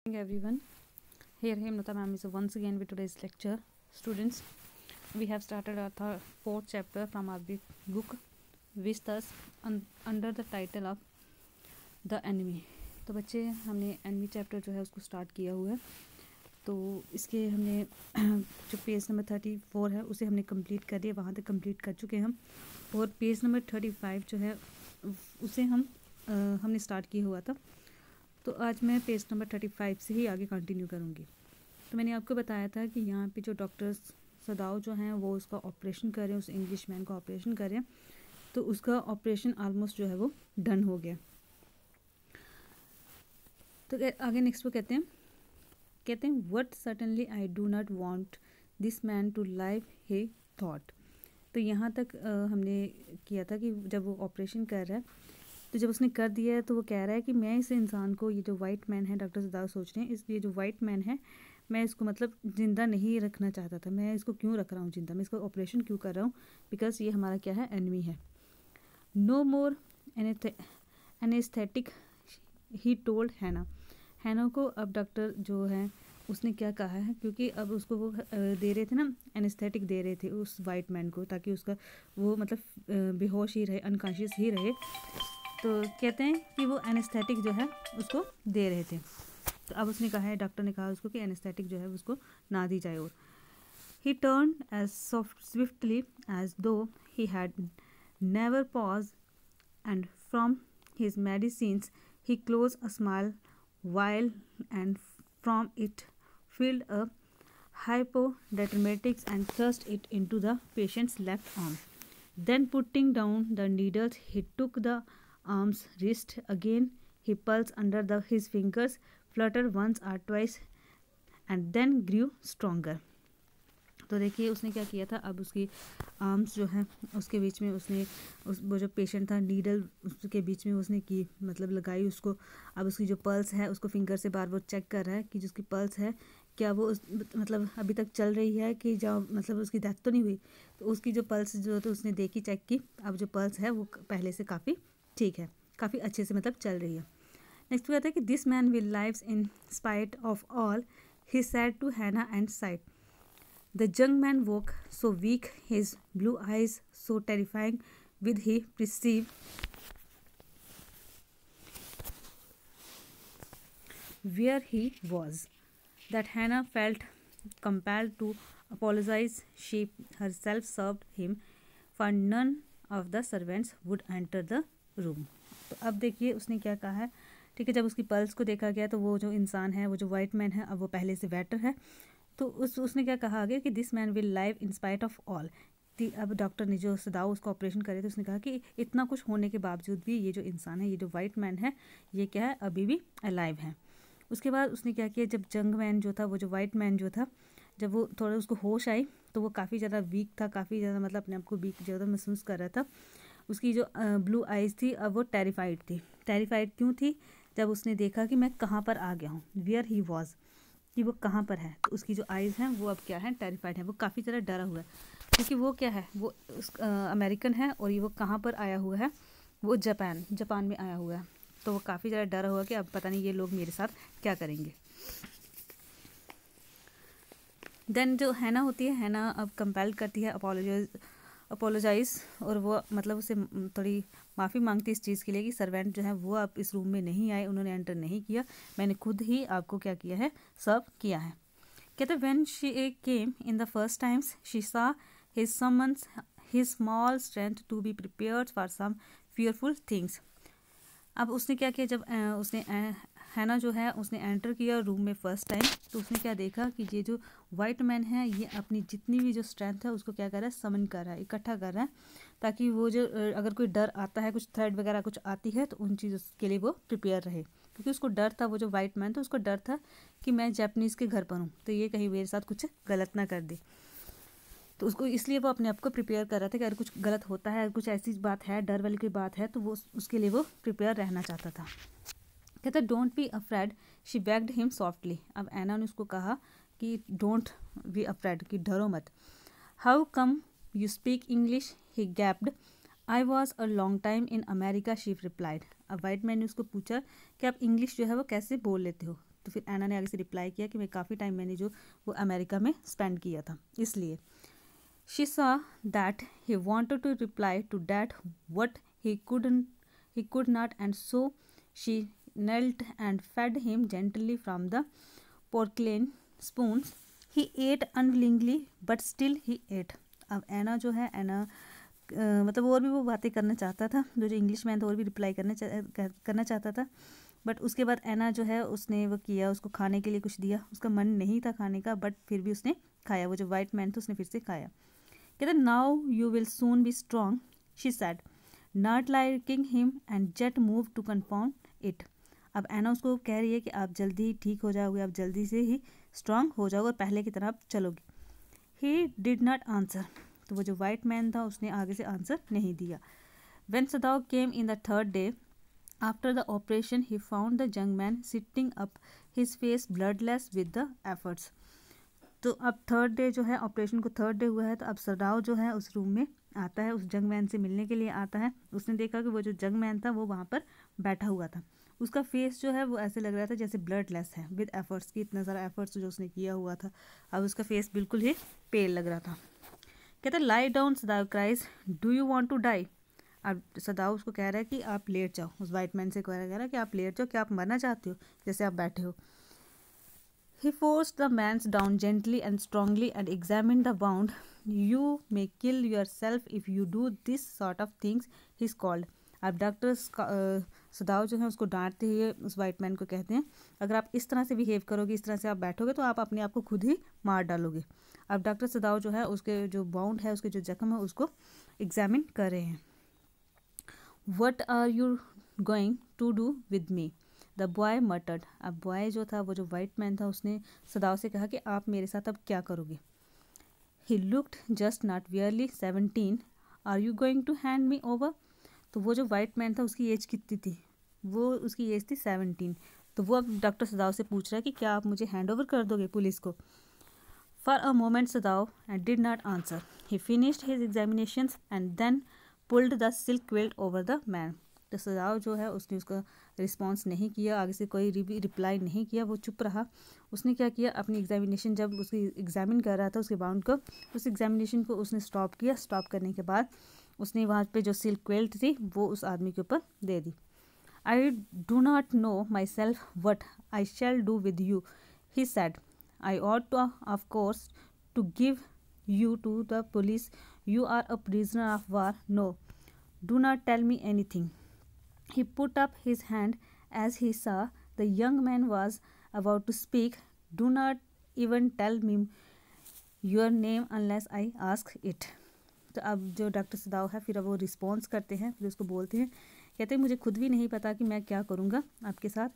Everyone, here Hemlata ma'am is once again with today's lecture. Students, we have started our fourth chapter from our book Vistas under the title of The Enemy. तो बच्चे हमने enemy chapter जो है उसको start किया हुआ है। तो इसके हमने जो पेज नंबर 34 है उसे हमने कंप्लीट कर दिया, वहाँ तक कंप्लीट कर चुके हैं हम। और पेज नंबर 35 जो है उसे हमने स्टार्ट किया हुआ था। तो आज मैं पेज नंबर 35 से ही आगे कंटिन्यू करूँगी। तो मैंने आपको बताया था कि यहाँ पे जो डॉक्टर सदाव जो हैं वो उसका ऑपरेशन कर रहे हैं, उस इंग्लिश मैन का ऑपरेशन कर रहे हैं। तो उसका ऑपरेशन ऑलमोस्ट जो है वो डन हो गया। तो आगे नेक्स्ट वो कहते हैं what certainly I do not want this man to live he thought. तो यहाँ तक हमने किया था कि जब वो ऑपरेशन कर रहा है तो जब उसने कर दिया है तो वो कह रहा है कि मैं इस इंसान को, ये जो वाइट मैन है, डॉक्टर सदाव सोच रहे हैं ये जो वाइट मैन है मैं इसको मतलब ज़िंदा नहीं रखना चाहता था। मैं इसको क्यों रख रहा हूँ ज़िंदा, मैं इसको ऑपरेशन क्यों कर रहा हूँ, बिकॉज ये हमारा क्या है, एनिमी है। No more anaesthetic he told Hana को। अब डॉक्टर जो है उसने क्या कहा है, क्योंकि अब उसको वो दे रहे थे ना, एनेस्थेटिक दे रहे थे उस वाइट मैन को ताकि उसका वो मतलब बेहोश ही रहे, अनकॉन्शियस ही रहे। तो कहते हैं कि वो एनेस्थेटिक जो है उसको दे रहे थे। तो अब उसने कहा है, डॉक्टर ने कहा उसको कि एनेस्थेटिक जो है उसको ना दी जाए। और he turn as swiftly as though he had never pause and from his medicines he close a smile vial and from it filled a hypodermatics and thrust it into the patient's left arm. Then putting down the needles, he took the arm's wrist again. He pulsed under his fingers, fluttered once or twice, and then grew stronger. तो देखिए उसने क्या किया था, अब उसकी arms जो है उसके बीच में उसने वो जो पेशेंट था नीडल उसके बीच में उसने की मतलब लगाई उसको। अब उसकी जो पल्स है उसको फिंगर से बार बार चेक कर रहा है कि जिसकी पल्स है क्या वो मतलब अभी तक चल रही है कि जब मतलब उसकी डेथ तो नहीं हुई। तो उसकी जो पल्स जो तो उसने देखी, चेक की। अब जो पल्स है वो पहले से काफ़ी ठीक है, काफ़ी अच्छे से मतलब चल रही है। नेक्स्ट कहता है कि this man will lives in spite of all he said to Hannah and sighed. The young man woke, so weak, his blue eyes so terrifying, with he perceived where he was, that Hannah felt compelled to apologize. She herself served him, for none of the servants would enter the room. तो अब देखिए उसने क्या कहा है, ठीक है। जब उसकी पल्स को देखा गया तो वो जो इंसान है, वो जो वाइट मैन है, अब वो पहले से बेटर है। तो उसने क्या कहा आगे कि this man will live in spite of all. अब डॉक्टर ने जो सदाव उसका ऑपरेशन करे थे उसने कहा कि इतना कुछ होने के बावजूद भी ये जो इंसान है, ये जो वाइट मैन है, ये क्या है, अभी भी अलाइव है। उसके बाद उसने क्या किया, जब जंग मैन जो था, वो जो वाइट मैन जो था, जब वो थोड़ा उसको होश आई तो वो काफ़ी ज़्यादा वीक था, काफ़ी ज़्यादा मतलब अपने आप को वीक ज़्यादा महसूस कर रहा था। उसकी जो ब्लू आइज़ थी अब वो टेरिफाइड थी। टेरिफाइड क्यों थी, जब उसने देखा कि मैं कहाँ पर आ गया हूँ, वेयर ही वॉज, कि वो कहाँ पर है। तो उसकी जो आइज़ हैं वो अब क्या है, टेरिफाइड है, वो काफ़ी ज़्यादा डरा हुआ है, क्योंकि वो क्या है, वो अमेरिकन है और ये वो कहाँ पर आया हुआ है, वो जापान में आया हुआ है। तो वो काफ़ी ज़्यादा डरा हुआ कि अब पता नहीं ये लोग मेरे साथ क्या करेंगे। देन जो हैना होती है, हैना अब कंपेल करती है अपोलोजाइज़, और वो मतलब उसे थोड़ी माफ़ी मांगती है इस चीज़ के लिए कि सर्वेंट जो है वो अब इस रूम में नहीं आए, उन्होंने एंटर नहीं किया, मैंने खुद ही आपको क्या किया है, सर्व किया है। कहते when she came in the first times she saw his summons his small strength to be prepared for some fearful things. अब उसने क्या किया, जब उसने हैना जो है उसने एंटर किया रूम में फर्स्ट टाइम, तो उसने क्या देखा कि ये जो वाइट मैन है ये अपनी जितनी भी जो स्ट्रेंथ है उसको क्या कर रहा है, समन कर रहा है, इकट्ठा कर रहा है, ताकि वो जो अगर कोई डर आता है, कुछ थ्रेट वगैरह कुछ आती है तो उन चीज़ों के लिए वो प्रिपेयर रहे। क्योंकि उसको डर था, वो जो वाइट मैन था उसको डर था कि मैं जापानीज़ के घर पर हूँ तो ये कहीं मेरे साथ कुछ गलत ना कर दे। तो उसको इसलिए वो अपने आप को प्रिपेयर कर रहा था कि अगर कुछ गलत होता है, कुछ ऐसी बात है, डर वाली कोई बात है, तो वो उसके लिए वो प्रिपेयर रहना चाहता था। कहता don't be afraid, she bagged him softly. अब एना ने उसको कहा कि डोंट बी अफ्रेड, कि डरो मत। How come you speak English, he gapped. I was a long time in America, she replied. अब वाइट मैन ने उसको पूछा कि आप इंग्लिश जो है वो कैसे बोल लेते हो। तो फिर एना ने आगे से रिप्लाई किया कि मैं काफ़ी टाइम मैंने जो वो अमेरिका में स्पेंड किया था इसलिए। She saw that he wanted to reply to that what he could not, and so she knelt and fed him gently from the porcelain spoons. He ate unwillingly but still he ate. अब एना जो है एना मतलब और भी वो बातें करना चाहता था, जो इंग्लिश मैन था और भी रिप्लाई करना चाहता था, बट उसके बाद एना जो है उसने वो किया, उसको खाने के लिए कुछ दिया, उसका मन नहीं था खाने का बट फिर भी उसने खाया, वो जो वाइट मैन था उसने फिर से खाया। कहते now you will soon be strong she said, not liking him and yet move to confirm it. अब एना उसको कह रही है कि आप जल्दी ही ठीक हो जाओगे, आप जल्दी से ही स्ट्रांग हो जाओगे और पहले की तरह आप चलोगे। ही डिड नॉट आंसर, तो वो जो वाइट मैन था उसने आगे से आंसर नहीं दिया। When सदाव came in the third day after the operation he found the young man sitting up, his face bloodless with the efforts. तो अब थर्ड डे जो है, ऑपरेशन को थर्ड डे हुआ है, तो अब सदाव जो है उस रूम में आता है, उस जंग मैन से मिलने के लिए आता है। उसने देखा कि वो जो जंग मैन था वो वहाँ पर बैठा हुआ था, उसका फेस जो है वो ऐसे लग रहा था जैसे ब्लडलेस है विद एफर्ट्स की, इतना सारा एफर्ट्स जो उसने किया हुआ था, अब उसका फेस बिल्कुल ही पेल लग रहा था। कहता lie down, Sadao cries do you want to die. अब सदाव उसको कह रहा है कि आप लेट जाओ, उस वाइट मैन से कह रहा है कि आप लेट जाओ, क्या आप मरना चाहते हो जैसे आप बैठे हो। He forced the man down gently and strongly and examined the wound. You may kill yourself if you do this sort of things, he called. अब डॉक्टर सदाव जो है उसको डांटते हुए उस वाइट मैन को कहते हैं, अगर आप इस तरह से बिहेव करोगे, इस तरह से आप बैठोगे तो आप अपने आप को खुद ही मार डालोगे। अब डॉक्टर सदाव जो है उसके जो बाउंड है, उसके जो जख्म है उसको एग्जामिन कर रहे हैं। What are you going to do with me? The boy मटर्ड। अब बॉय जो था, वो जो वाइट मैन था, उसने सदाव से कहा कि आप मेरे साथ अब क्या करोगे। He looked just not wearily 17, are you going to hand me over. तो वो जो वाइट मैन था उसकी एज कितनी थी, वो उसकी एज थी 17, तो वो अब डॉक्टर सदाव से पूछ रहा है कि क्या आप मुझे हैंड ओवर कर दोगे पुलिस को। For a moment Sadao and did not answer, he finished his examinations and then pulled the silk quilt over the man. तो सदाव जो है उसने उसका रिस्पांस नहीं किया, आगे से कोई रिप्लाई नहीं किया, वो चुप रहा। उसने क्या किया, अपनी एग्जामिनेशन जब उसकी एग्जामिन कर रहा था उसके बाउंड को, उस एग्जामिनेशन को उसने स्टॉप किया। स्टॉप करने के बाद उसने वहाँ पे जो सिल्क क्विल्ट थी वो उस आदमी के ऊपर दे दी। I do not know myself what I shall do with you, he said. I ought to of course to give you to the police, you are a prisoner of war, no, do not tell me anything. He put up his hand as he saw the young man was about to speak. Do not even tell me your name unless I ask it. तो अब जो doctor सदाव है फिर अब वो response करते हैं, फिर उसको बोलते हैं, कहते हैं मुझे खुद भी नहीं पता कि मैं क्या करूँगा आपके साथ,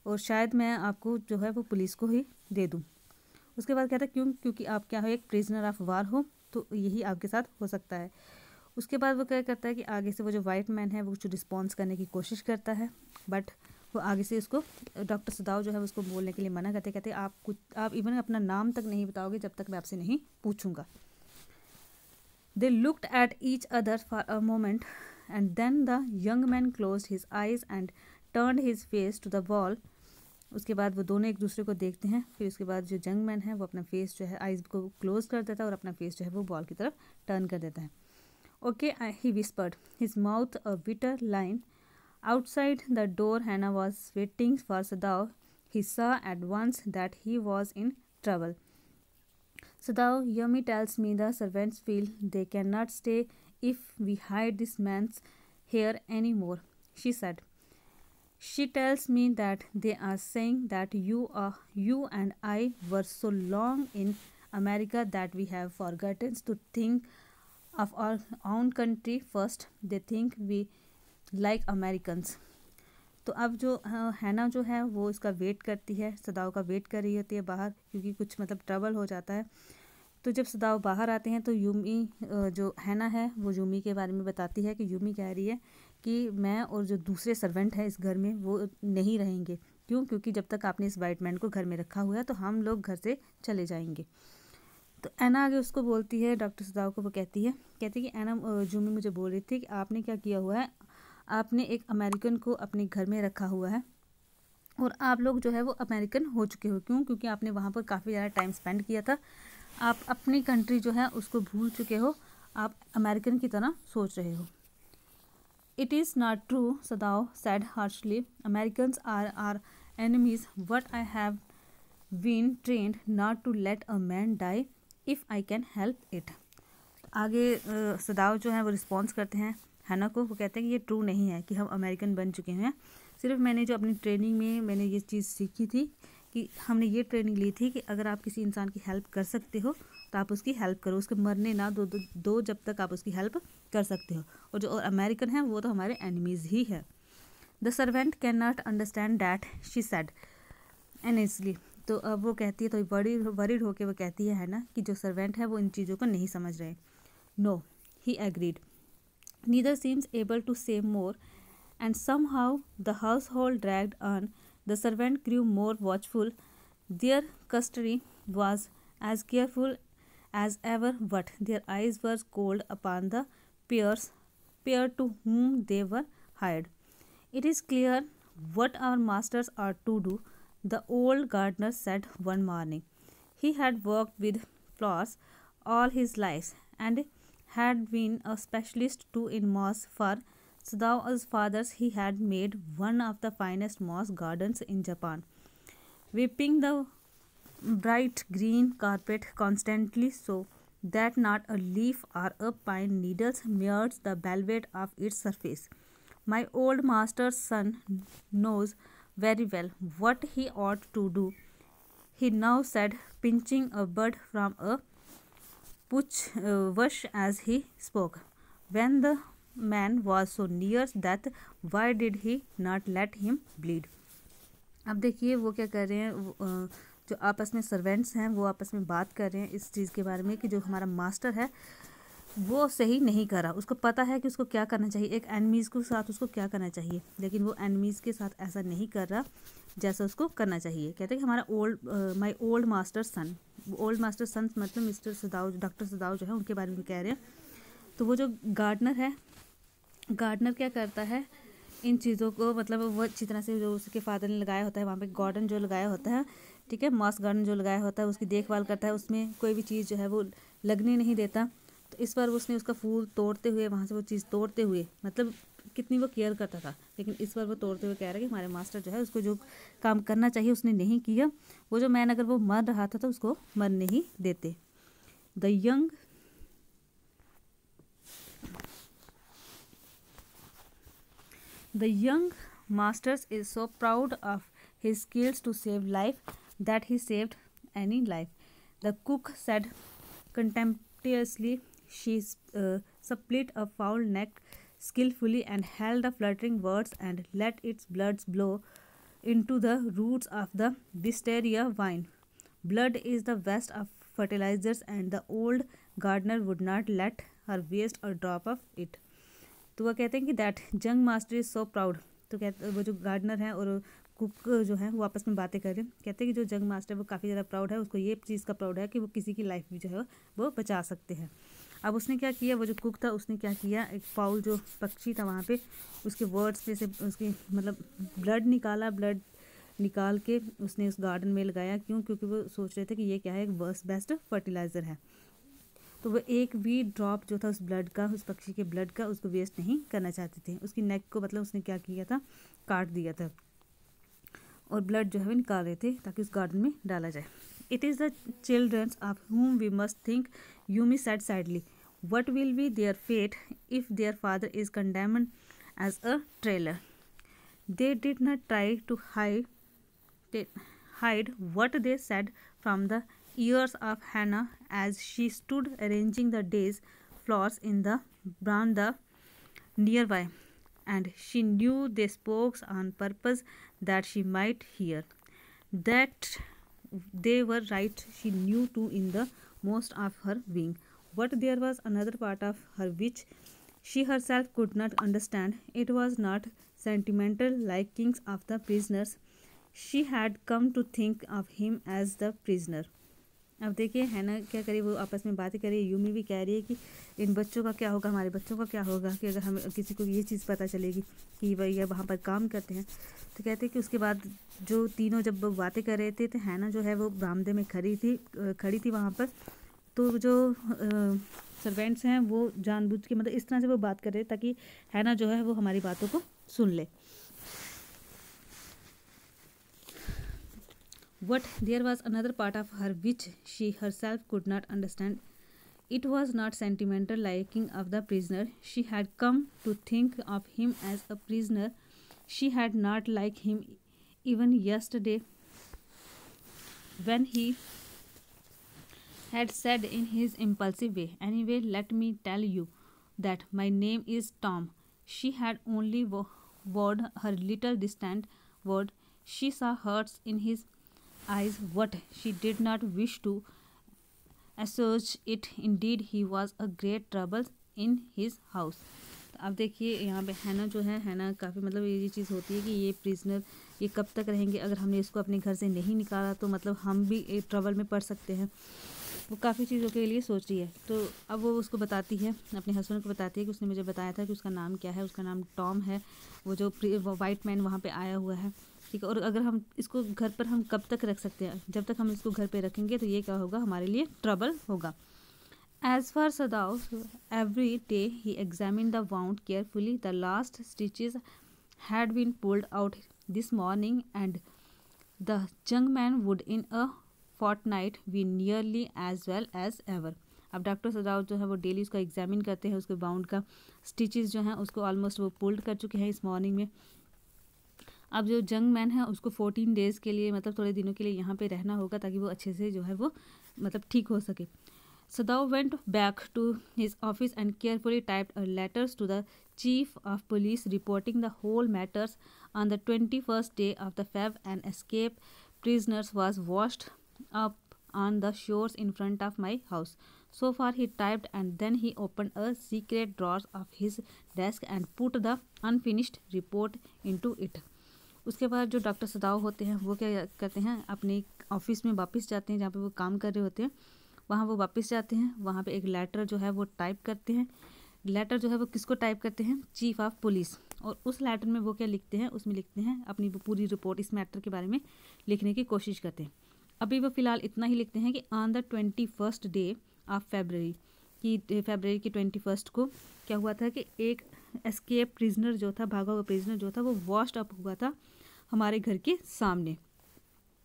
और शायद मैं आपको जो है वो पुलिस को ही दे दूँ। उसके बाद कहता है क्योंकि आप क्या हो, एक प्रिजनर ऑफ वार हो, तो यही आपके साथ हो सकता है। उसके बाद वो क्या करता है कि आगे से वो जो वाइट मैन है वो कुछ रिस्पॉन्स करने की कोशिश करता है, बट वो आगे से उसको डॉक्टर सदाव जो है उसको बोलने के लिए मना करते, कहते आप इवन अपना नाम तक नहीं बताओगे जब तक मैं आपसे नहीं पूछूंगा। They looked at each other for a moment and then the young man closed his eyes and turned his face to the wall. उसके बाद वो दोनों एक दूसरे को देखते हैं, फिर उसके बाद जो यंग मैन है वो अपना फेस जो है आइज को क्लोज कर देता है और अपना फेस जो है वो बॉल की तरफ टर्न कर देता है। Okay, he whispered, his mouth a bitter line. Outside the door Hannah was waiting for Sadao. He saw at once that he was in trouble. Sadao, Yumi tells me the servants feel they can not stay if we hide this man's here any more, she said. She tells me that they are saying that you and I were so long in America that we have forgotten to think of our own country first. They think we like Americans. तो अब जो हैना जो है वो इसका wait करती है, सदाव का वेट कर रही होती है बाहर, क्योंकि कुछ मतलब ट्रबल हो जाता है। तो जब सदाव बाहर आते हैं तो यूमी जो हैना है वो यूमी के बारे में बताती है कि यूमी कह रही है कि मैं और जो दूसरे सर्वेंट हैं इस घर में वो नहीं रहेंगे। क्यों? क्योंकि जब तक आपने इस वाइट मैन को घर में रखा हुआ है तो हम लोग घर से चले जाएंगे। तो एना आगे उसको बोलती है, डॉक्टर सदाव को वो कहती है कि एना, जूमी मुझे बोल रही थी कि आपने क्या किया हुआ है, आपने एक अमेरिकन को अपने घर में रखा हुआ है और आप लोग जो है वो अमेरिकन हो चुके हो। क्यों? क्योंकि आपने वहाँ पर काफ़ी ज़्यादा टाइम स्पेंड किया था। आप अपनी कंट्री जो है उसको भूल चुके हो, आप अमेरिकन की तरह सोच रहे हो। It is not true, Sadao said harshly. Americans are our enemies. What I have been trained not to let a man die if I can help it. आगे सदाव जो है वो रिस्पॉन्स करते हैं हैना को। वो कहते हैं कि ये ट्रू नहीं है कि हम अमेरिकन बन चुके हैं। सिर्फ मैंने जो अपनी ट्रेनिंग में मैंने ये चीज़ सीखी थी कि हमने ये ट्रेनिंग ली थी कि अगर आप किसी इंसान की हेल्प कर सकते हो तो आप उसकी हेल्प करो, उसके मरने ना दो जब तक आप उसकी हेल्प कर सकते हो। और जो अमेरिकन है वो तो हमारे एनिमीज़ ही है। The servant can not understand that, she said uneasily. तो अब वो कहती है, तो वरीड होके वो कहती है ना कि जो सर्वेंट है वो इन चीज़ों को नहीं समझ रहे। No, he agreed, neither seems able to say more, and somehow the household dragged on. The servant grew more watchful. Their custody was as careful as ever, but their eyes were cold upon the pair to whom they were hired. It is clear what our masters are to do, the old gardener said one morning. He had worked with flowers all his life and had been a specialist too in moss for Sadao's fathers. He had made one of the finest moss gardens in Japan, whipping the bright green carpet constantly so that not a leaf or a pine needle mirrored the velvet of its surface. My old master's son knows very well what he ought to do, he now said, pinching a bud from a bush as he spoke. When the man was so near that why did he not let him bleed? अब देखिए वो क्या कर रहे हैं, जो आपस में सर्वेंट्स हैं वो आपस में बात कर रहे हैं इस चीज़ के बारे में कि जो हमारा मास्टर है वो सही नहीं कर रहा। उसको पता है कि उसको क्या करना चाहिए, एक एनिमीज़ के साथ उसको क्या करना चाहिए, लेकिन वो एनिमीज़ के साथ ऐसा नहीं कर रहा जैसा उसको करना चाहिए। कहते हैं कि हमारा my old master son, old master son मतलब मिस्टर सदाव, डॉक्टर सदाव जो है उनके बारे में कह रहे हैं। तो वो जो गार्डनर है, गार्डनर क्या करता है इन चीज़ों को, मतलब वो अच्छी तरह से जो उसके फादर ने लगाया होता है वहाँ पे गार्डन जो लगाया होता है, ठीक है, मॉस गार्डन जो लगाया होता है उसकी देखभाल करता है, उसमें कोई भी चीज़ जो है वो लगने नहीं देता। तो इस बार उसने उसका फूल तोड़ते हुए, वहाँ से वो चीज़ तोड़ते हुए, मतलब कितनी वो केयर करता था, लेकिन इस बार वो तोड़ते हुए कह रहा है कि हमारे मास्टर जो है उसको जो काम करना चाहिए उसने नहीं किया। वो जो मैन अगर वो मर रहा था तो उसको मरने ही देते। The young master is so proud of his skills to save life that he saved any life, the cook said contemptuously. She split a fowl neck skillfully and held the fluttering words and let its blood blow into the roots of the wisteria vine. Blood is the best of fertilizers and the old gardener would not let her waste a drop of it. तो वह कहते हैं कि that young master is so proud. तो कहते वो जो gardener हैं और कुक जो है वो आपस में बातें कर रहे हैं। कहते हैं कि जो यंग मास्टर है वो काफ़ी ज़्यादा प्राउड है, उसको ये चीज़ का प्राउड है कि वो किसी की लाइफ भी जो है वो बचा सकते हैं। अब उसने क्या किया, वो जो कुक था उसने क्या किया, एक फाउल जो पक्षी था वहाँ पे उसके वर्ड्स पे से उसकी मतलब ब्लड निकाल के उसने उस गार्डन में लगाया। क्यों? क्योंकि वो सोच रहे थे कि ये क्या है, एक बेस्ट फर्टिलाइज़र है। तो वो एक भी ड्रॉप जो था उस ब्लड का, उस पक्षी के ब्लड का, उसको वेस्ट नहीं करना चाहते थे। उसकी नेक को मतलब उसने क्या किया था, काट दिया था और ब्लड जो है वो निकाल रहे थे ताकि उस गार्डन में डाला जाए। It is the children's of whom we must think, Yumi said sadly. What will be their fate if their father is condemned as a traitor? They did not try to hide what they said from the ears of Hannah as she stood arranging the day's flowers in the veranda nearby, and she knew they spoke on purpose that she might hear. That they were right, she knew too in the most of her being. But there was another part of her which she herself could not understand. It was not sentimental like kings of the prisoners. She had come to think of him as the prisoner, अब देखिए हैना क्या करी, वो आपस में बातें कर रही है। यूमी भी कह रही है कि इन बच्चों का क्या होगा, हमारे बच्चों का क्या होगा, कि अगर हमें किसी को ये चीज़ पता चलेगी कि भैया वहाँ पर काम करते हैं। तो कहते हैं कि उसके बाद जो तीनों जब बातें कर रहे थे तो हैना जो है वो बरामदे में खड़ी थी वहाँ पर। तो जो सर्वेंट्स हैं वो जानबूझ के मतलब इस तरह से वो बात कर रहे ताकि हैना जो है वो हमारी बातों को सुन ले। But there was another part of her which she herself could not understand. It was not sentimental liking of the prisoner. She had come to think of him as a prisoner. She had not liked him even yesterday when he had said in his impulsive way, "Anyway, let me tell you that my name is Tom." She had only vowed her little distant word. She saw hurts in his eyes, what she did not wish to assuage it. Indeed, he was a great trouble in his house. तो अब देखिए यहाँ पे हैना जो है, हैना काफ़ी मतलब ये चीज़ होती है कि ये प्रिजनर ये कब तक रहेंगे, अगर हमने इसको अपने घर से नहीं निकाला तो मतलब हम भी ट्रबल में पड़ सकते हैं। वो काफ़ी चीज़ों के लिए सोच रही है। तो अब वो उसको बताती है, अपने हस्बैंड को बताती है कि उसने मुझे बताया था कि उसका नाम क्या है, उसका नाम टॉम है, वो जो वाइट मैन वहाँ पे आया हुआ है, ठीक है। और अगर हम इसको घर पर हम कब तक रख सकते हैं, जब तक हम इसको घर पे रखेंगे तो ये क्या होगा, हमारे लिए ट्रबल होगा। As for Sadao, every day he examined the wound carefully. The last stitches had been pulled out this morning, and the young man would in a fortnight be nearly as well as ever. अब doctor सदाव जो है वो daily उसका examine करते हैं, उसके bound का stitches जो हैं उसको ऑलमोस्ट वो पुल्ड कर चुके हैं इस मॉर्निंग में। अब जो यंग मैन है उसको 14 डेज़ के लिए मतलब थोड़े दिनों के लिए यहाँ पे रहना होगा ताकि वो अच्छे से जो है वो मतलब ठीक हो सके। Sadao went back to his office and carefully typed a letters to the chief of police reporting the whole matters. On the 21st day of the Feb, an escaped prisoner was washed up on the shores in front of my house. So far he typed, and then he opened a secret drawer of his desk and put the unfinished report into it. उसके बाद जो doctor सदाव होते हैं वो क्या करते हैं, अपने ऑफिस में वापस जाते हैं जहाँ पे वो काम कर रहे होते हैं, वहाँ वो वापस जाते हैं, वहाँ पे एक लेटर जो है वो टाइप करते हैं। लेटर जो है वो किसको टाइप करते हैं, चीफ ऑफ पुलिस। और उस लेटर में वो क्या लिखते हैं, उसमें लिखते हैं अपनी वो पूरी रिपोर्ट इस मैटर के बारे में लिखने की कोशिश करते हैं। अभी वो फ़िलहाल इतना ही लिखते हैं कि on the 21st day of February की 21st को क्या हुआ था कि एक एस्केप प्रिजनर जो था, भागा हुआ प्रिजनर जो था, वो वॉश्ड अप हुआ था हमारे घर के सामने।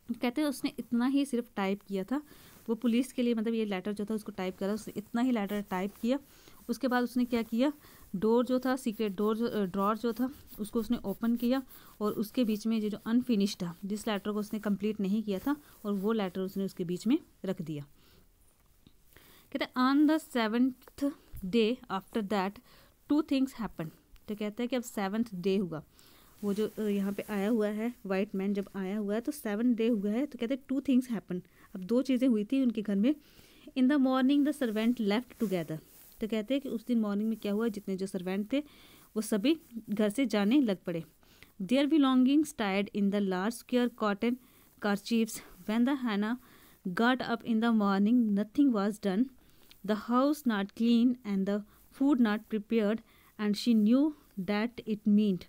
कहते हैं उसने इतना ही सिर्फ टाइप किया था, वो पुलिस के लिए मतलब ये लेटर जो था उसको टाइप करा, उसने इतना ही लेटर टाइप किया। उसके बाद उसने क्या किया, डोर जो था, सीक्रेट ड्रॉर जो था उसको उसने ओपन किया और उसके बीच में ये जो अनफिनिश्ड था, जिस लेटर को उसने कंप्लीट नहीं किया था, और वो लेटर उसने उसके बीच में रख दिया। कहते हैं on the 7th day after that 2 things happen. तो कहता है कि अब 7th डे हुआ, वो जो यहाँ पे आया हुआ है वाइट मैन जब आया हुआ है तो 7 डे हुआ है। तो कहते हैं 2 थिंग्स हैपन, अब 2 चीज़ें हुई थी उनके घर में। In the morning the servant left together. तो कहते हैं कि उस दिन मॉर्निंग में क्या हुआ, जितने जो सर्वेंट थे वो सभी घर से जाने लग पड़े। Their belongings tied in the large square cotton kerchiefs. When the Hannah got up in the morning, nothing was done, the house not clean and the food not prepared, and she knew that it meant.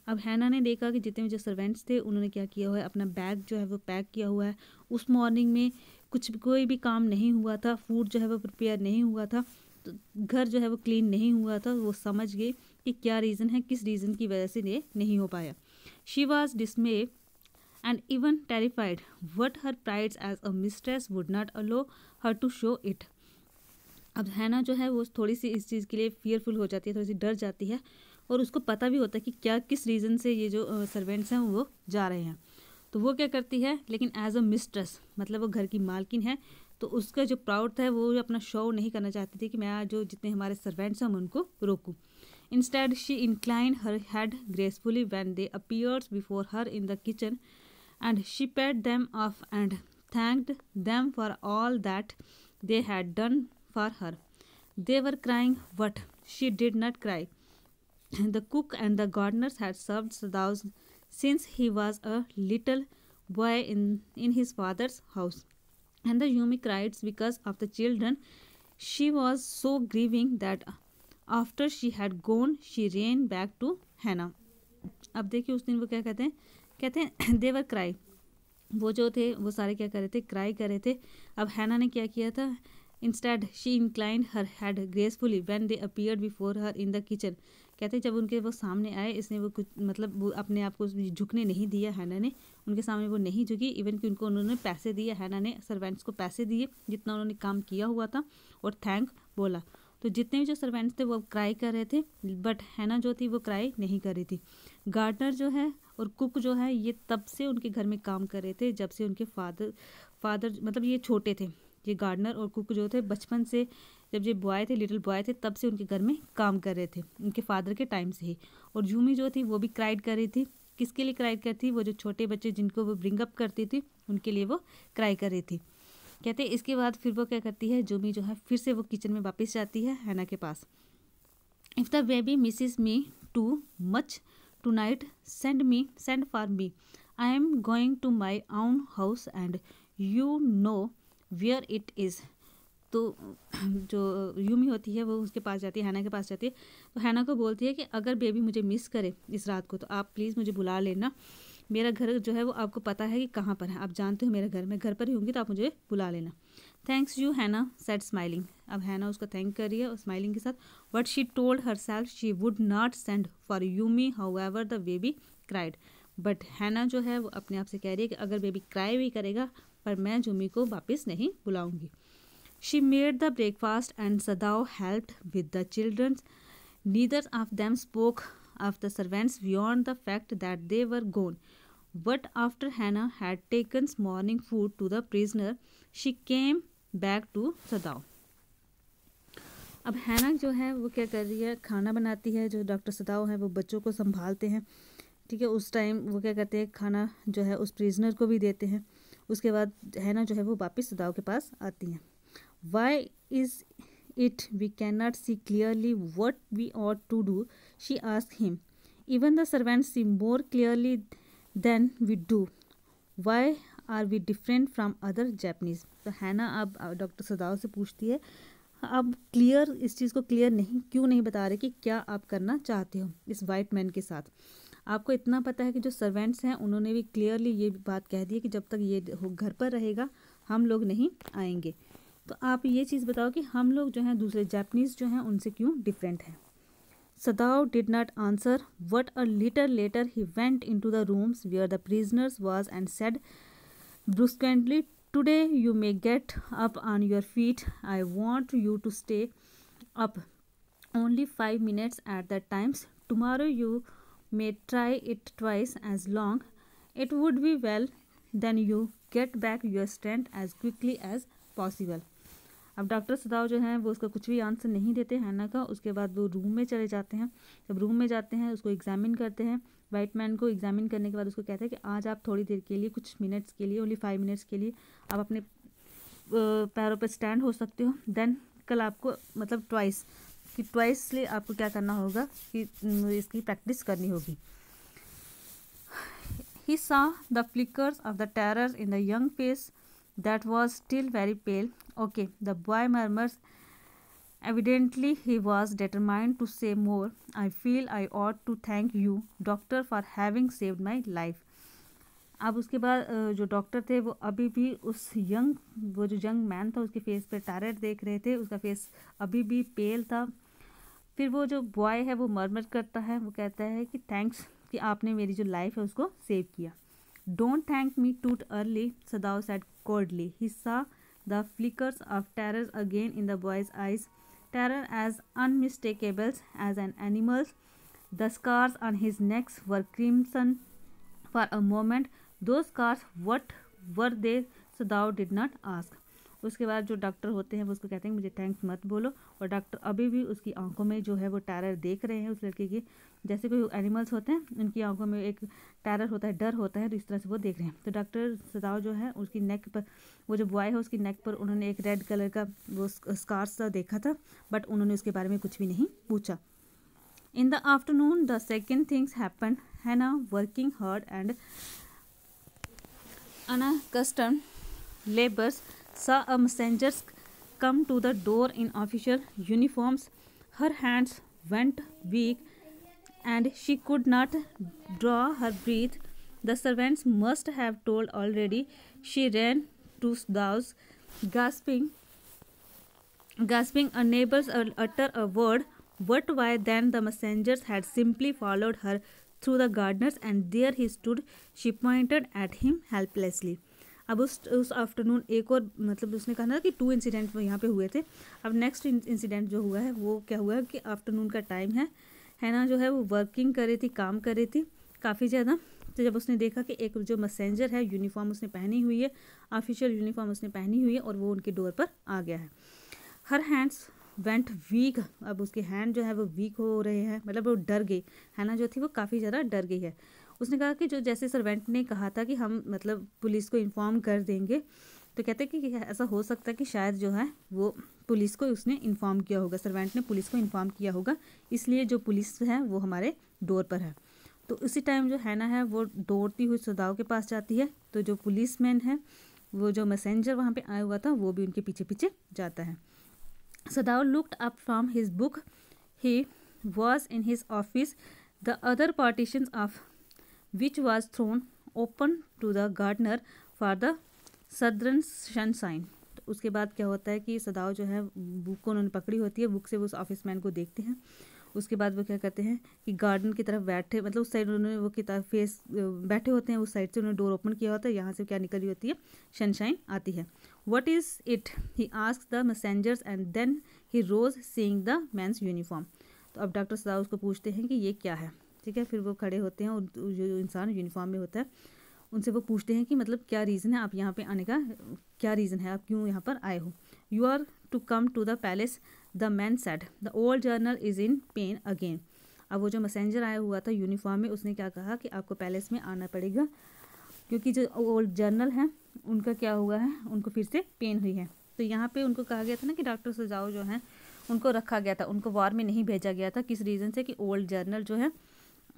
अब हैना ने देखा कि जितने भी जो servants थे उन्होंने क्या किया हुआ है, अपना बैग जो है वो पैक किया हुआ है। उस मॉर्निंग में कोई भी काम नहीं हुआ था, फूड जो है वो प्रिपेयर नहीं हुआ था, तो घर जो है वो क्लीन नहीं हुआ था। वो समझ गए कि क्या रीज़न है, किस रीज़न की वजह से ये नहीं हो पाया। She was डिसमे and even terrified. What her pride as a mistress would not allow her to show it. अब हैना जो है वो थोड़ी सी इस चीज़ के लिए फियरफुल हो जाती है, थोड़ी सी डर जाती है, और उसको पता भी होता है कि क्या किस रीज़न से ये जो सर्वेंट्स हैं वो जा रहे हैं। तो वो क्या करती है, लेकिन एज अ मिस्ट्रेस मतलब वो घर की मालकिन है, तो उसका जो प्राउड था वो अपना शो नहीं करना चाहती थी कि मैं जो जितने हमारे सर्वेंट्स हैं मैं उनको रोकूँ। Instead, she inclined her head gracefully when they appeared before her in the kitchen, and she pat them off and thanked them for all that they had done for her. They were crying, but she did not cry. The cook and the gardeners had served Sadaus since he was a little boy in his father's house. and the Yumi cried because of the children. She was so grieving that after she had gone, she ran back to Hannah. अब देखिए उस दिन वो क्या कहते हैं they were cry, वो जो थे वो सारे क्या कर रहे थे, क्राई कर रहे थे. अब हैना ने क्या किया था, instead she inclined her head gracefully when they appeared before her in the kitchen. कहते हैं जब उनके वो सामने आए, इसने वो कुछ मतलब वो अपने आप को झुकने नहीं दिया. हैना ने उनके सामने वो नहीं झुकी, इवन कि उनको उन्होंने पैसे दिए. हैना ने सर्वेंट्स को पैसे दिए जितना उन्होंने काम किया हुआ था और थैंक बोला. तो जितने भी जो सर्वेंट्स थे वो क्राई कर रहे थे, बट हैना जो थी वो क्राई नहीं कर रही थी. गार्डनर जो है और कुक जो है ये तब से उनके घर में काम कर रहे थे जब से उनके फादर मतलब ये छोटे थे. ये गार्डनर और कुक जो थे बचपन से, जब ये बॉय थे, लिटिल बॉय थे, तब से उनके घर में काम कर रहे थे, उनके फादर के टाइम से ही. और यूमी जो थी वो भी क्राइड कर रही थी. किसके लिए क्राइड करती थी, वो जो छोटे बच्चे जिनको वो ब्रिंग अप करती थी उनके लिए वो क्राई कर रही थी. कहते हैं इसके बाद फिर वो क्या करती है, यूमी जो है फिर से वो किचन में वापस जाती है हैना के पास. If the baby misses me too much tonight send for me. I am going to my own house and you know where it is. तो जो यूमी होती है वो उसके पास जाती है, हैना के पास जाती है. तो हैना को बोलती है कि अगर बेबी मुझे मिस करे इस रात को तो आप प्लीज़ मुझे बुला लेना. मेरा घर जो है वो आपको पता है कि कहाँ पर है, आप जानते हो मेरा घर, मैं घर पर ही होंगी तो आप मुझे बुला लेना. थैंक्स यू हैना सेड स्माइलिंग. अब हैना उसको थैंक कर रही है और स्माइलिंग के साथ. But she told her self she would not send for Yumi how ever the baby cried. But हैना जो है वो अपने आप से कह रही है कि अगर बेबी क्राई भी करेगा पर मैं यूमी को वापस नहीं बुलाऊंगी. She made the breakfast and Sadao helped with the children. Neither of them spoke of the servants beyond the fact that they were gone. But after Hannah had taken morning food to the prisoner, she came back to Sadao. अब हैना जो है वो क्या कर रही है, खाना बनाती है. जो डॉक्टर सदाओ है वो बच्चों को संभालते हैं, ठीक है. उस टाइम वो क्या करते हैं, खाना जो है उस प्रिजनर को भी देते हैं. उसके बाद हैना जो है वो वापस सदाओ के पास आती हैं. Why is it we can not see clearly what we ought to do, she asked him. Even the servants see more clearly than we do. Why are we different from other Japanese. तो Hana अब doctor सदाओ से पूछती है, अब clear इस चीज़ को clear नहीं क्यों नहीं बता रहे कि क्या आप करना चाहते हो इस वाइट मैन के साथ. आपको इतना पता है कि जो सर्वेंट्स हैं उन्होंने भी क्लियरली ये बात कह दी है कि जब तक ये घर पर रहेगा हम लोग नहीं आएंगे. तो आप ये चीज़ बताओ कि हम लोग जो हैं दूसरे जैपनीज़ जो हैं उनसे क्यों डिफरेंट हैं. Sadao did not answer, but a little later he went into the rooms where the prisoners was and said brusquely, "Today you may get up on your feet. I want you to stay up only 5 minutes at the times. Tomorrow you may try it twice as long. It would be well. Then you get back your strength as quickly as possible." अब doctor Sadao जो हैं वो उसका कुछ भी answer नहीं देते हैना का. उसके बाद वो रूम में चले जाते हैं. जब रूम में जाते हैं उसको एग्जामिन करते हैं. वाइट मैन को एग्जामिन करने के बाद उसको कहते हैं कि आज आप थोड़ी देर के लिए, कुछ मिनट्स के लिए, ओनली 5 मिनट्स के लिए आप अपने पैरों पर स्टैंड हो सकते हो. देन कल आपको मतलब ट्वाइसली आपको क्या करना होगा कि इसकी प्रैक्टिस करनी होगी. He saw the flickers of the terror in the young face that was still very pale. Okay, the boy murmurs. Evidently he was determined to say more. I feel I ought to thank you, doctor, for having saved my life. अब उसके बाद जो doctor थे वो अभी भी उस वो जो यंग मैन था उसके फेस पे टेरर देख रहे थे. उसका फेस अभी भी पेल था. फिर वो जो बॉय है वो मरमर करता है, वो कहता है कि थैंक्स कि आपने मेरी जो लाइफ है उसको सेव किया. Don't thank me too early, Sadao said coldly. He saw the flickers of terror again in the boy's eyes, terror as unmistakable as an animal's. The scars on his neck were crimson for a moment. Those scars, what were they? Sadao did not ask. उसके बाद जो doctor होते हैं वो उसको कहते हैं मुझे थैंक्स मत बोलो. और डॉक्टर अभी भी उसकी आंखों में जो है वो टेरर देख रहे हैं उस लड़के की. जैसे कोई एनिमल्स होते हैं उनकी आंखों में एक टेरर होता है, डर होता है, तो इस तरह से वो देख रहे हैं. तो डॉक्टर सदाओ जो है उसकी नेक पर, वो जो बॉय है उसकी नेक पर उन्होंने एक रेड कलर का वो स्कार्स सा देखा था, बट उन्होंने उसके बारे में कुछ भी नहीं पूछा. In the afternoon the second things happen. Hannah working hard and unaccustomed labors saw a messenger come to the door in official uniforms. Her hands went weak and she could not draw her breath. The servants must have told already. She ran to Sadao's, gasping, unable to utter a word. But why then the messengers had simply followed her through the gardens, and there he stood. She pointed at him helplessly. अब उस afternoon एक और मतलब उसने कहा ना कि 2 incident यहाँ पे हुए थे. अब नेक्स्ट इंसिडेंट जो हुआ है वो क्या हुआ कि आफ्टरनून का टाइम है ना, जो है वो वर्किंग कर रही थी, काम कर रही थी काफ़ी ज़्यादा. तो जब उसने देखा कि एक जो मैसेंजर है यूनिफॉर्म उसने पहनी हुई है, ऑफिशियल यूनिफॉर्म उसने पहनी हुई है और वो उनके डोर पर आ गया है. Her hands went weak. अब उसके हैंड जो है वो वीक हो रहे हैं, मतलब वो डर गई है ना, जो थी वो काफ़ी ज़्यादा डर गई है. उसने कहा कि जो जैसे सर्वेंट ने कहा था कि हम मतलब पुलिस को इन्फॉर्म कर देंगे, तो कहते कि ऐसा हो सकता है कि शायद जो है वो पुलिस को उसने इन्फॉर्म किया होगा, सर्वेंट ने पुलिस को इन्फॉर्म किया होगा, इसलिए जो पुलिस है वो हमारे डोर पर है. तो उसी टाइम जो हैना है वो दौड़ती हुई सदाओ के पास जाती है. तो जो पुलिसमैन है, वो जो मैसेंजर वहाँ पे आया हुआ था, वो भी उनके पीछे पीछे जाता है. Sadao looked up from his book. He was in his office, the other partitions of which was thrown open to the gardener for the southern sunshine. तो उसके बाद क्या होता है कि सदाओ जो है बुक को उन्होंने पकड़ी होती है, बुक से वो उस ऑफिस मैन को देखते हैं. उसके बाद वो क्या करते हैं कि गार्डन की तरफ बैठे, मतलब उस साइड उन्होंने वो किताब फेस बैठे होते हैं, उस साइड से उन्होंने डोर ओपन किया होता है, यहाँ से क्या निकल रही होती है, सनशाइन आती है. What is it, he asked the messengers and then he rose seeing the man's uniform. तो अब डॉक्टर सदाओ उसको पूछते हैं कि ये क्या है. ठीक है, फिर वो खड़े होते हैं और जो इंसान यूनिफॉर्म में होता है उनसे वो पूछते हैं कि मतलब क्या रीज़न है आप यहाँ पे आने का, क्या रीज़न है, आप क्यों यहाँ पर आए हो. You are to come to the palace, the man said. The old general is in pain again. अब वो जो मैसेंजर आया हुआ था यूनिफॉर्म में, उसने क्या कहा कि आपको पैलेस में आना पड़ेगा क्योंकि जो ओल्ड जर्नल है उनका क्या हुआ है, उनको फिर से पेन हुई है. तो यहाँ पे उनको कहा गया था ना कि डॉक्टर सदाओ जो है उनको रखा गया था, उनको वार में नहीं भेजा गया था. किस रीज़न से कि ओल्ड जर्नल जो है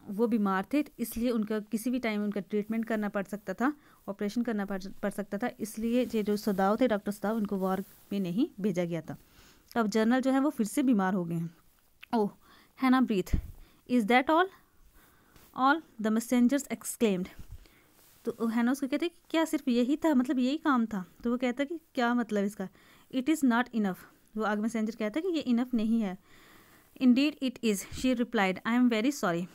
वो बीमार थे, इसलिए उनका किसी भी टाइम उनका ट्रीटमेंट करना पड़ सकता था, ऑपरेशन करना पड़ सकता था, इसलिए ये जो सदाओ थे, डॉक्टर सदाओ, उनको वार में नहीं भेजा गया था. अब जर्नल जो है वो फिर से बीमार हो गए हैं. Oh Hana breath. Is that all the messengers exclaimed. तो हैना उसको कहते कि क्या सिर्फ यही था, मतलब यही काम था. तो वो कहता कि क्या मतलब इसका. It is not enough. वो आगे मैसेंजर कहता कि ये इनफ नहीं है. Indeed it is, she replied, I am very sorry.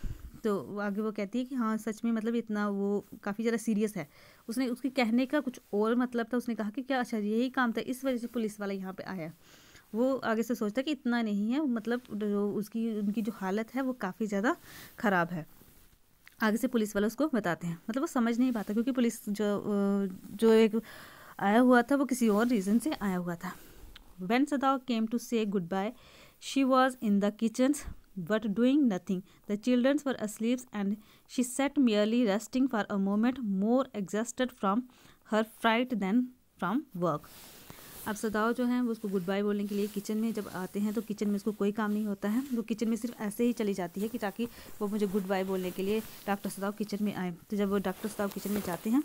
तो आगे वो कहती है कि हाँ सच में, मतलब इतना वो काफ़ी ज़्यादा सीरियस है. उसने उसके कहने का कुछ और मतलब था. उसने कहा कि क्या अच्छा यही काम था, इस वजह से पुलिस वाला यहाँ पे आया. वो आगे से सोचता कि इतना नहीं है, मतलब जो उनकी जो हालत है वो काफ़ी ज़्यादा ख़राब है. आगे से पुलिस वाला उसको बताते हैं, मतलब वो समझ नहीं पाता क्योंकि पुलिस जो एक आया हुआ था वो किसी और रीज़न से आया हुआ था. When Sadao came to say goodbye, she was in the kitchen but doing nothing. The children were asleep and she sat merely resting for a moment, more exhausted from her fright than from work. अब सदाओ जो है वो उसको good bye बोलने के लिए kitchen में जब आते हैं तो किचन में उसको कोई काम नहीं होता है. वो किचन में सिर्फ ऐसे ही चली जाती है कि ताकि वो मुझे गुड बाय बोलने के लिए डॉक्टर सदाओ किचन में आए. तो जब वो डॉक्टर सदाओ किचन में जाते हैं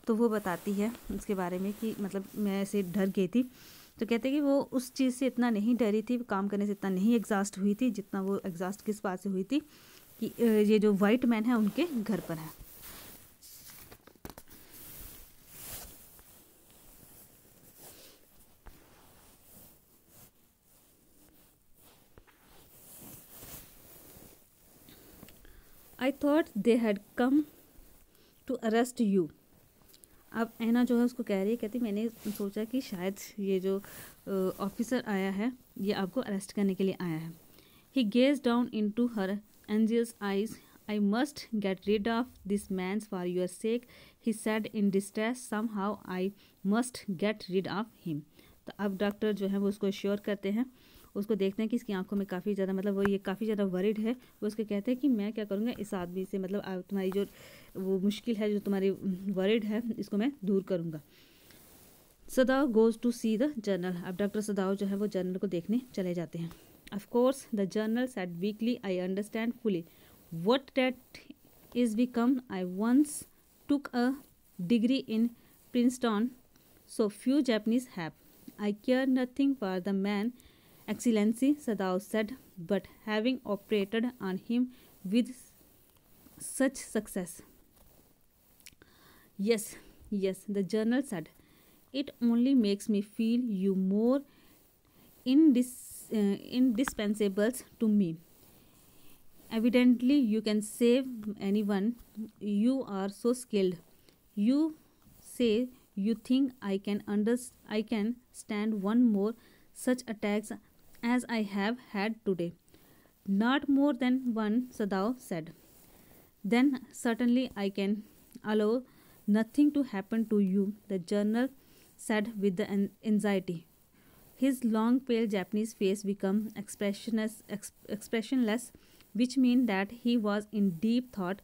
तो वो बताती है उसके बारे में कि मतलब मैं ऐसे डर गई थी. तो कहते हैं कि वो उस चीज़ से इतना नहीं डरी थी, काम करने से इतना नहीं एग्जॉस्ट हुई थी जितना वो एग्जॉस्ट किस बात से हुई थी कि ये जो वाइट मैन है उनके घर पर है. I thought they had come to arrest you. अब ऐना जो है उसको कह रही है, कहती मैंने सोचा कि शायद ये जो ऑफिसर आया है ये आपको अरेस्ट करने के लिए आया है. He gaze down into her anxious eyes. I must get rid of this man's for your sake, he said in distress. Somehow I must get rid of him. तो अब doctor जो है वो उसको sure करते हैं, उसको देखते हैं कि इसकी आंखों में काफ़ी ज़्यादा मतलब वो ये काफ़ी ज़्यादा वरिड है. वो उसके कहते हैं कि मैं क्या करूँगा इस आदमी से, मतलब तुम्हारी जो वो मुश्किल है, जो तुम्हारी वरिड है, इसको मैं दूर करूँगा. Sadao goes to see the general. अब डॉक्टर सदाओ जो है वो जर्नल को देखने चले जाते हैं. Of course the general said weakly, I understand fully what that is become. I once took a degree in Princeton, so few Japanese have. I care nothing for the man, Excellency, Sadao said, but having operated on him with such success. Yes, the journal said. It only makes me feel you more indispensable to me. Evidently, you can save anyone. You are so skilled. You say you think I can stand one more such attacks as I have had today. Not more than one, Sadao said. Then certainly I can allow nothing to happen to you, the journal said with the anxiety. His long pale Japanese face became expressionless, which meant that he was in deep thought.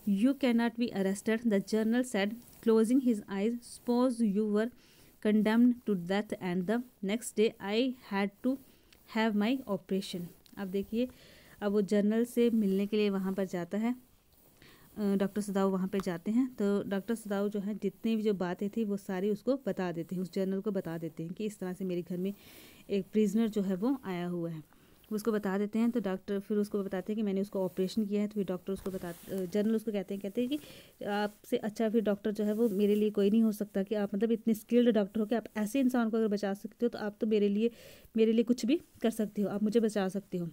You cannot be arrested, the journal said, closing his eyes. Suppose you were condemned to death and the next day I had to have my operation. अब देखिए, अब वो journal से मिलने के लिए वहाँ पर जाता है, डॉक्टर सदाओ वहाँ पे जाते हैं। तो डॉक्टर सदाओ जो है जितनी भी जो बातें थी वो सारी उसको बता देते हैं, उस जर्नल को बता देते हैं कि इस तरह से मेरे घर में एक प्रिजनर जो है वो आया हुआ है, उसको बता देते हैं। तो डॉक्टर फिर उसको बताते हैं कि मैंने उसको ऑपरेशन किया है। तो फिर डॉक्टर उसको जर्नल उसको कहते हैं कि आपसे अच्छा फिर डॉक्टर जो है वो मेरे लिए कोई नहीं हो सकता, कि आप मतलब इतने स्किल्ड डॉक्टर हो कि आप ऐसे इंसान को अगर बचा सकते हो तो आप तो मेरे लिए कुछ भी कर सकते हो, आप मुझे बचा सकते हो।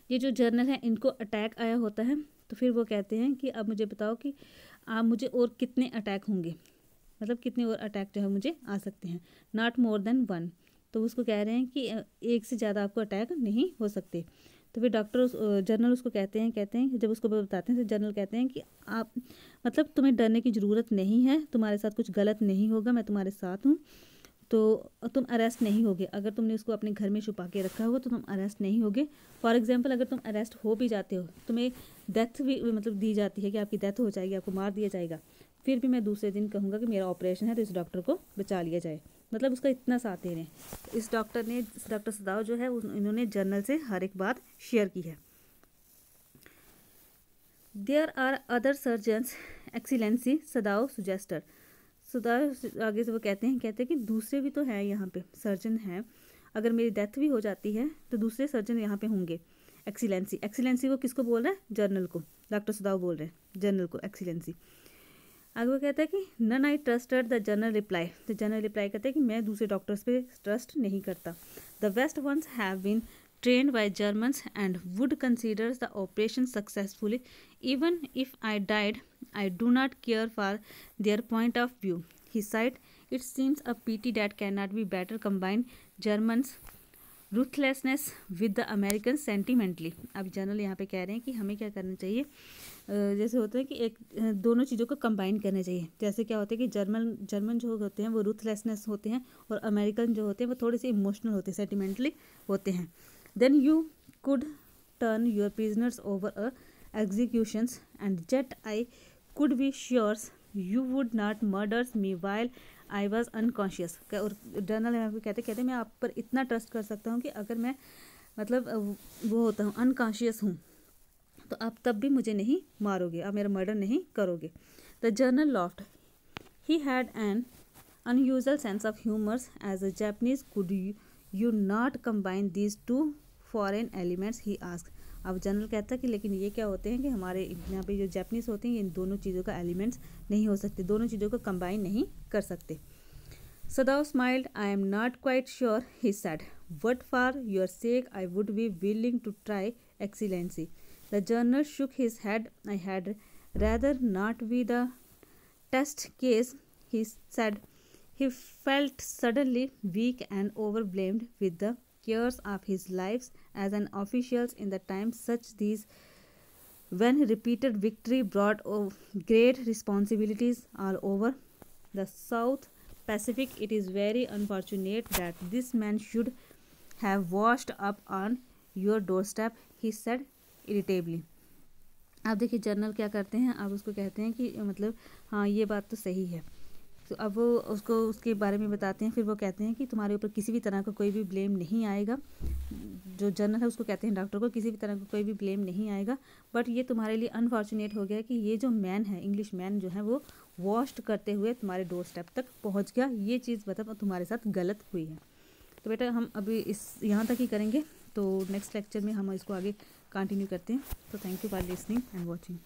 ये जो जर्नल है इनको अटैक आया होता है, तो फिर वो कहते हैं कि अब मुझे बताओ कि आप मुझे और कितने अटैक होंगे, मतलब कितने और अटैक जो है मुझे आ सकते हैं। नॉट मोर देन वन, तो उसको कह रहे हैं कि एक से ज़्यादा आपको अटैक नहीं हो सकते। तो फिर जर्नल उसको कहते हैं जब उसको बताते हैं तो जर्नल कहते हैं कि आप मतलब तुम्हें डरने की ज़रूरत नहीं है, तुम्हारे साथ कुछ गलत नहीं होगा, मैं तुम्हारे साथ हूँ, तो तुम अरेस्ट नहीं होगे। अगर तुमने उसको अपने घर में छुपा के रखा होगा तो तुम अरेस्ट नहीं होगे। फॉर एग्जांपल अगर तुम अरेस्ट हो भी जाते हो, तुम्हें डेथ भी मतलब दी जाती है कि आपकी डेथ हो जाएगी, आपको मार दिया जाएगा, फिर भी मैं दूसरे दिन कहूँगा कि मेरा ऑपरेशन है तो इस डॉक्टर को बचा लिया जाए। मतलब उसका इतना साथ दे रहे हैं। इस डॉक्टर सदाओ जो है इन्होंने जर्नल से हर एक बात शेयर की है। There are other surgeons, excellency, Sadao सुजेस्टर। सदाओ आगे से वो कहते हैं कि दूसरे भी तो हैं यहाँ पे, सर्जन हैं, अगर मेरी डेथ भी हो जाती है तो दूसरे सर्जन यहाँ पे होंगे। एक्सीलेंसी वो किसको बोल रहा है? जर्नल को। डॉक्टर सदाओ बोल रहे हैं जर्नल को एक्सीलेंसी। आगे वो कहता है कि none I trusted, the general reply. तो जनरल रिप्लाई कहते हैं कि मैं दूसरे डॉक्टर्स पे ट्रस्ट नहीं करता। The best ones have been trained by Germans and would consider the operation successfully. Even if I died, I do not care for their point of view, he said. It seems a pity that cannot be better combine Germans ruthlessness with the Americans sentimentally. अब general यहाँ पे कह रहे हैं कि हमें क्या करना चाहिए, जैसे होता है कि एक दोनों चीज़ों को कंबाइन करना चाहिए। जैसे क्या होता है कि जर्मन जो होते हैं वो रूथलेसनेस होते हैं और अमेरिकन जो होते हैं वो थोड़े से इमोशनल होते हैं, सेंटिमेंटली होते हैं। Then you could turn your prisoners over executions, and yet I could be sure you would not murder me while I was unconscious. और जनरल कहते मैं आप पर इतना ट्रस्ट कर सकता हूँ कि अगर मैं मतलब वो होता हूँ, अनकॉन्शियस हूँ, तो आप तब भी मुझे नहीं मारोगे, आप मेरा मर्डर नहीं करोगे। The journal loft. He had an unusual sense of humor as a Japanese. Could you not combine these two foreign elements, he asked. अब जनरल कहता है कि लेकिन ये क्या होते हैं कि हमारे यहाँ पे जो जापानीज होते हैं इन दोनों चीज़ों का एलिमेंट्स नहीं हो सकते, दोनों चीज़ों को कंबाइन नहीं कर सकते। Sadao smiled. I am not quite sure, he said, but for your sake I would be willing to try, excellency. The general shook his head. I had rather not be the test case, he said. He felt suddenly weak and overwhelmed with the cares of his life as an official in the times such these, when repeated victory brought great responsibilities all over the South Pacific. It is very unfortunate that this man should have washed up on your doorstep, he said irritably. अब देखिए general क्या करते हैं, अब उसको कहते हैं कि मतलब हाँ ये बात तो सही है तो अब वो उसको उसके बारे में बताते हैं। फिर वो कहते हैं कि तुम्हारे ऊपर किसी भी तरह का कोई भी ब्लेम नहीं आएगा। जो जनरल है उसको कहते हैं डॉक्टर को, किसी भी तरह का कोई भी ब्लेम नहीं आएगा, बट ये तुम्हारे लिए अनफॉर्चुनेट हो गया कि ये जो मैन है, इंग्लिश मैन जो है, वो वॉश्ड करते हुए तुम्हारे डोर स्टेप तक पहुंच गया। ये चीज़ मतलब तुम्हारे साथ गलत हुई है। तो बेटा हम अभी इस यहाँ तक ही करेंगे, तो नेक्स्ट लेक्चर में हम इसको आगे कंटिन्यू करते हैं। तो thank you for listening and watching.